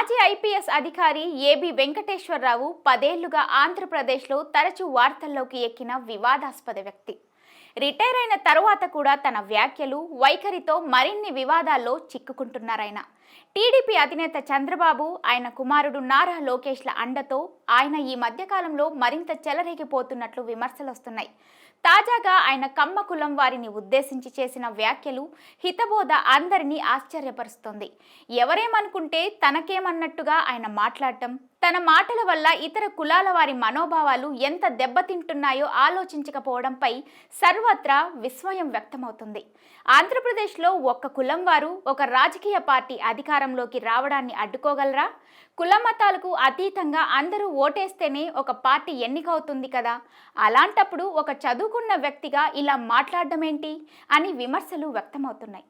మాజీ ఐపీఎస్ అధికారి ఏబి వెంకటేశ్వరరావు 10 ఏళ్లుగా ఆంధ్రప్రదేశ్లో తరచూ వార్తల్లోకి ఎక్కిన వివాదాస్పద వ్యక్తి. రిటైర్ అయిన తరువాత కూడా తన వ్యాఖ్యలు, వైఖరితో మరిన్ని వివాదాల్లో చిక్కుకుంటున్నారాయన. టీడీపీ అధినేత చంద్రబాబు, ఆయన కుమారుడు నారా లోకేష్ల అండతో ఆయన ఈ మధ్యకాలంలో మరింత చెలరేగిపోతున్నట్లు విమర్శలు వస్తున్నాయి. తాజాగా ఆయన కమ్మ కులం వారిని ఉద్దేశించి చేసిన వ్యాఖ్యలు హితబోధ అందరినీ ఆశ్చర్యపరుస్తోంది. ఎవరేమనుకుంటే తనకేమన్నట్టుగా ఆయన మాట్లాడటం, తన మాటల వల్ల ఇతర కులాల వారి మనోభావాలు ఎంత దెబ్బతింటున్నాయో ఆలోచించకపోవడంపై సర్వత్రా విస్మయం వ్యక్తమవుతుంది. ఆంధ్రప్రదేశ్లో ఒక్క కులం వారు ఒక రాజకీయ పార్టీ అధికారంలోకి రావడాన్ని అడ్డుకోగలరా? కుల మతాలకు అతీతంగా అందరూ ఓటేస్తేనే ఒక పార్టీ ఎన్నికవుతుంది కదా. అలాంటప్పుడు ఒక చదువుకున్న వ్యక్తిగా ఇలా మాట్లాడడమేంటి అని విమర్శలు వ్యక్తమవుతున్నాయి.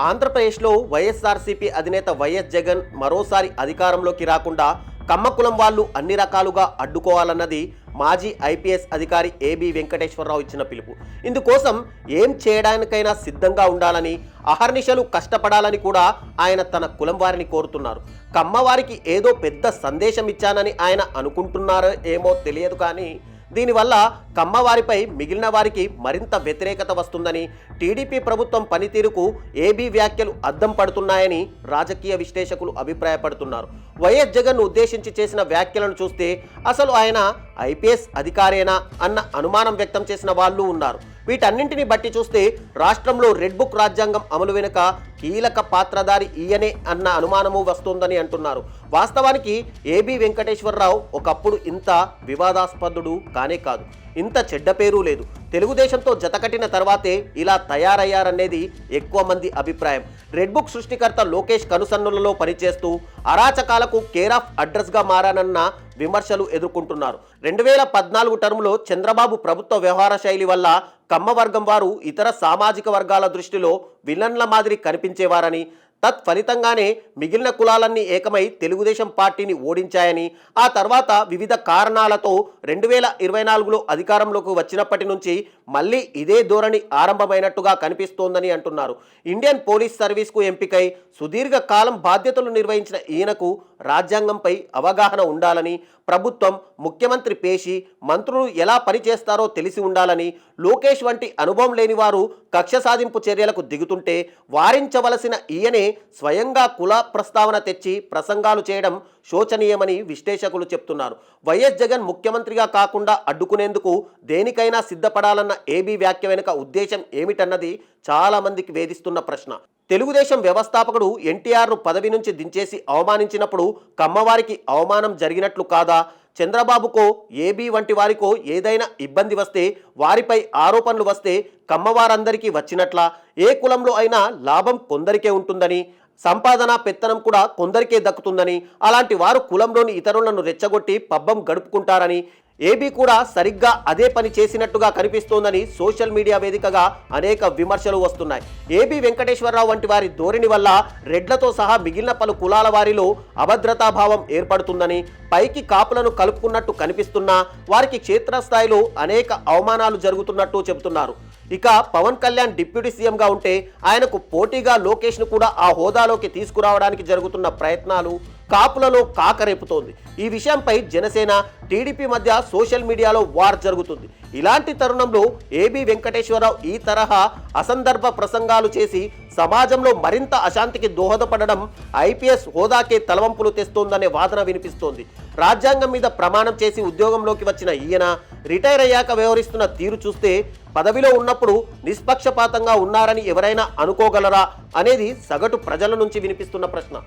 ఆంధ్రప్రదేశ్లో వైఎస్ఆర్సీపీ అధినేత వైఎస్ జగన్ మరోసారి అధికారంలోకి రాకుండా కమ్మ కులం వాళ్ళు అన్ని రకాలుగా అడ్డుకోవాలన్నది మాజీ ఐపీఎస్ అధికారి ఏబి వెంకటేశ్వరరావు ఇచ్చిన పిలుపు. ఇందుకోసం ఏం చేయడానికైనా సిద్ధంగా ఉండాలని, అహర్నిశలు కష్టపడాలని కూడా ఆయన తన కులం వారిని కోరుతున్నారు. కమ్మవారికి ఏదో పెద్ద సందేశం ఇచ్చానని ఆయన అనుకుంటున్నారో ఏమో తెలియదు, కానీ దీనివల్ల కమ్మవారిపై మిగిలిన వారికి మరింత వ్యతిరేకత వస్తుందని, టీడీపీ ప్రభుత్వం పనితీరుకు ఏబీ వ్యాఖ్యలు అద్దం పడుతున్నాయని రాజకీయ విశ్లేషకులు అభిప్రాయపడుతున్నారు. వైఎస్ జగన్ను ఉద్దేశించి చేసిన వ్యాఖ్యలను చూస్తే అసలు ఆయన ఐపీఎస్ అధికారేనా అన్న అనుమానం వ్యక్తం చేసిన వాళ్ళు ఉన్నారు. వీటన్నింటిని బట్టి చూస్తే రాష్ట్రంలో రెడ్ బుక్ రాజ్యాంగం అమలు వెనుక కీలక పాత్రధారి ఈయనే అన్న అనుమానము వస్తోందని అంటున్నారు. వాస్తవానికి ఏబి వెంకటేశ్వరరావు ఒకప్పుడు ఇంత వివాదాస్పదుడు కానే కాదు, ఇంత చెడ్డ పేరు లేదు. తెలుగుదేశంతో జతకట్టిన తర్వాతే ఇలా తయారయ్యారనేది ఎక్కువ మంది అభిప్రాయం. రెడ్ బుక్ సృష్టికర్త లోకేష్ కనుసన్నులలో పనిచేస్తూ అరాచకాలకు కేర్ ఆఫ్ అడ్రస్గా మారానన్న విమర్శలు ఎదుర్కొంటున్నారు. 2014 టర్ములో చంద్రబాబు ప్రభుత్వ వ్యవహార శైలి వల్ల కమ్మవర్గం వారు ఇతర సామాజిక వర్గాల దృష్టిలో విలన్ల మాదిరి కనిపించేవారని, తత్ఫలితంగానే మిగిలిన కులాలన్నీ ఏకమై తెలుగుదేశం పార్టీని ఓడించాయని, ఆ తర్వాత వివిధ కారణాలతో 2024లో అధికారంలోకి వచ్చినప్పటి నుంచి మళ్ళీ ఇదే ధోరణి ఆరంభమైనట్టుగా కనిపిస్తోందని అంటున్నారు. ఇండియన్ పోలీస్ సర్వీస్కు ఎంపికై సుదీర్ఘ కాలం బాధ్యతలు నిర్వహించిన ఈయనకు రాజ్యాంగంపై అవగాహన ఉండాలని, ప్రభుత్వం, ముఖ్యమంత్రి పేషి, మంత్రులు ఎలా పనిచేస్తారో తెలిసి ఉండాలని, లోకేష్ వంటి అనుభవం లేని వారు కక్ష సాధింపు చర్యలకు దిగుతుంటే వారించవలసిన ఈయనే స్వయంగా కుల ప్రస్తావన తెచ్చి ప్రసంగాలు చేయడం శోచనీయమని విశ్లేషకులు చెప్తున్నారు. వైఎస్ జగన్ ముఖ్యమంత్రిగా కాకుండా అడ్డుకునేందుకు దేనికైనా సిద్ధపడాలన్న ఏబీ వ్యాఖ్య వెనుక ఉద్దేశం ఏమిటన్నది చాలా మందికి వేధిస్తున్న ప్రశ్న. తెలుగుదేశం వ్యవస్థాపకుడు ఎన్టీఆర్ను పదవి నుంచి దించేసి అవమానించినప్పుడు కమ్మవారికి అవమానం జరిగినట్లు కాదా? చంద్రబాబుకో, ఏబీ వంటి వారికో ఏదైనా ఇబ్బంది వస్తే, వారిపై ఆరోపణలు వస్తే కమ్మవారందరికీ వచ్చినట్లా? ఏ కులంలో అయినా లాభం కొందరికే ఉంటుందని, సంపాదన పెత్తనం కూడా కొందరికే దక్కుతుందని, అలాంటి వారు కులంలోని ఇతరులను రెచ్చగొట్టి పబ్బం గడుపుకుంటారని, ఏబీ కూడా సరిగ్గా అదే పని చేసినట్టుగా కనిపిస్తోందని సోషల్ మీడియా వేదికగా అనేక విమర్శలు వస్తున్నాయి. ఏబి వెంకటేశ్వరరావు వంటి వారి ధోరణి వల్ల రెడ్లతో సహా మిగిలిన పలు కులాల వారిలో అభద్రతాభావం ఏర్పడుతుందని, పైకి కాపులను కలుపుకున్నట్టు కనిపిస్తున్నా వారికి క్షేత్రస్థాయిలో అనేక అవమానాలు జరుగుతున్నట్టు చెబుతున్నారు. ఇక పవన్ కళ్యాణ్ డిప్యూటీ సీఎంగా ఉంటే ఆయనకు పోటీగా లోకేష్ను కూడా ఆ హోదాలోకి తీసుకురావడానికి జరుగుతున్న ప్రయత్నాలు కాపులలో కాకరేపుతోంది. ఈ విషయంపై జనసేన, టీడీపీ మధ్య సోషల్ మీడియాలో వార్ జరుగుతుంది. ఇలాంటి తరుణంలో ఏబి వెంకటేశ్వరరావు ఈ తరహా అసందర్భ ప్రసంగాలు చేసి సమాజంలో మరింత అశాంతికి దోహదపడడం ఐపీఎస్ హోదాకే తలవంపులు తెస్తోందనే వాదన వినిపిస్తోంది. రాజ్యాంగం మీద ప్రమాణం చేసి ఉద్యోగంలోకి వచ్చిన ఈయన రిటైర్ అయ్యాక వ్యవహరిస్తున్న తీరు చూస్తే పదవిలో ఉన్నప్పుడు నిష్పక్షపాతంగా ఉన్నారని ఎవరైనా అనుకోగలరా అనేది సగటు ప్రజల నుంచి వినిపిస్తున్న ప్రశ్న.